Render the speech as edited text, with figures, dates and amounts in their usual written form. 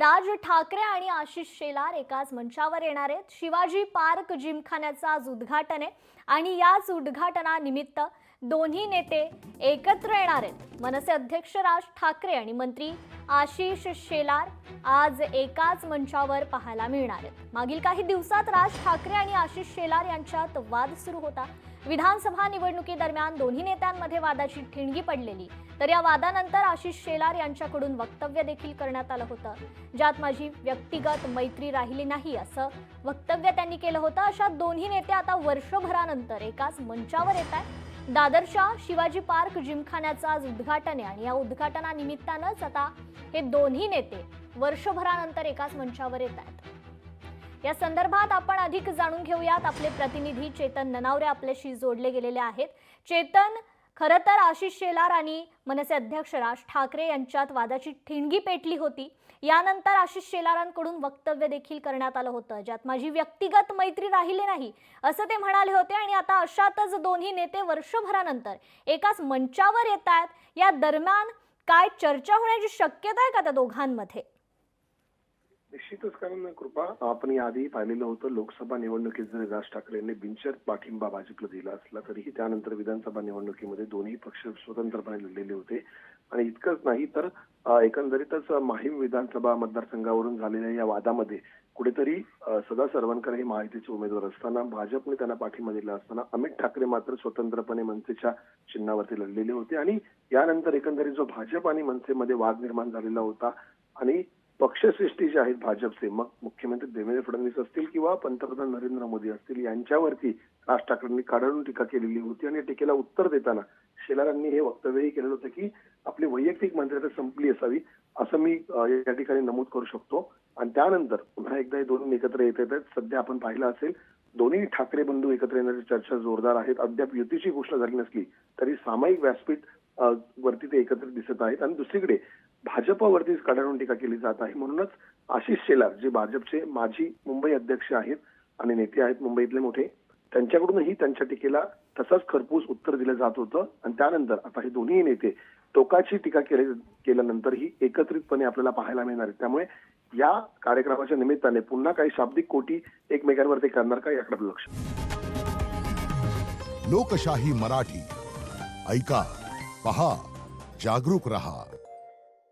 राज ठाकरे आणि आशिष शेलार एकाच मंचावर येणार आहेत। शिवाजी पार्क जिमखान्याचं आज उद्घाटन आहे आणि याच उद्घाटनानिमित्त दोन्ही नेते एकत्र येणार आहेत। मनसे अध्यक्ष राज ठाकरे आणि मंत्री आशिष शेलार आज एकाच मंचावर पाहायला मिळणार आहेत। मागील काही दिवसात राज ठाकरे आणि आशिष शेलार यांच्यात वाद सुरू होता। विधानसभा निवडणुकीदरम्यान दोन्ही नेत्यांमध्ये वादाची ठिणगी पडलेली, तर या वादानंतर आशिष शेलार यांच्याकडून वक्तव्य देखील करण्यात आलं होतं, ज्यात माझी व्यक्तिगत मैत्री राहिली नाही असं वक्तव्य त्यांनी केलं होतं। अशा दोन्ही नेते आता वर्षभरानंतर एकाच मंचावर येत आहेत। दादरच्या शिवाजी पार्क जिमखान्याचं आज उद्घाटन आहे आणि या उद्घाटनानिमित्तानंच आता हे दोन्ही नेते वर्षभरानंतर एकाच मंचावर येत आहेत। या संदर्भात आपण अधिक जाणून घेऊयात। आपले प्रतिनिधी चेतन ननावरे आपल्याशी जोडले गेलेले आहेत। चेतन, खरं तर आशिष शेलार आणि मनसे अध्यक्ष राज ठाकरे यांच्यात वादाची ठिणगी पेटली होती। यानंतर आशिष शेलारांकडून वक्तव्य देखील करण्यात आलं होतं, ज्यात माझी व्यक्तिगत मैत्री राहिली नाही असं ते म्हणाले होते आणि आता अशातच दोन्ही नेते वर्षभरानंतर एकाच मंचावर येत आहेत। या दरम्यान काय चर्चा होण्याची शक्यता आहे का त्या दोघांमध्ये? निश्चितच, कारण कृपा आपण याआधी पाहिलेलं होतं, लोकसभा निवडणुकीत जरी राज ठाकरे यांनी बिनशर्त पाठिंबा भाजपला दिला असला तरीही त्यानंतर विधानसभा निवडणुकीमध्ये दोन्ही पक्ष स्वतंत्रपणे लढलेले होते। आणि इतकंच नाही तर एकंदरीतच माहीम विधानसभा मतदारसंघावरून झालेल्या या वादामध्ये कुठेतरी सदा सरवणकर हे महायुतीचे उमेदवार असताना भाजपने त्यांना पाठिंबा दिला असताना अमित ठाकरे मात्र स्वतंत्रपणे मनसेच्या चिन्हावरती लढलेले होते। आणि यानंतर एकंदरीत जो भाजप आणि मनसेमध्ये वाद निर्माण झालेला होता आणि पक्षश्रेष्ठी जे आहेत भाजपचे, मग मुख्यमंत्री देवेंद्र फडणवीस असतील किंवा पंतप्रधान नरेंद्र मोदी असतील, यांच्यावरती राज ठाकरेंनी कडाडून टीका केलेली होती। आणि टीकेला उत्तर देताना शेलारांनी हे वक्तव्यही केलेलं होतं की आपली वैयक्तिक मंत्रिता संपली असावी असं मी या ठिकाणी नमूद करू शकतो। आणि त्यानंतर पुन्हा एकदा हे दोन्ही एकत्र येत आहेत। सध्या आपण पाहिलं असेल, दोन्ही ठाकरे बंधू एकत्र येण्याची चर्चा जोरदार आहेत। अद्याप युतीची घोषणा झाली नसली तरी सामायिक व्यासपीठ वरती ते एकत्र दिसत आहेत। आणि दुसरीकडे भाजपवरतीच कडाडून टीका केली जात आहे। म्हणूनच आशिष शेलार जे भाजपचे माजी मुंबई अध्यक्ष आहेत आणि नेते आहेत मुंबईतले मोठे, त्यांच्याकडूनही त्यांच्या टीकेला तसंच खरपूस उत्तर दिलं जात होतं। आणि त्यानंतर आता हे दोन्ही नेते टोकाची टीका केल्यानंतरही एकत्रितपणे आपल्याला पाहायला मिळणार आहे। त्यामुळे या कार्यक्रमाच्या निमित्ताने पुन्हा काही शाब्दिक कोटी एकमेकांवरती करणार का याकडे लक्ष। लोकशाही मराठी ऐका, पहा, जागरूक रहा।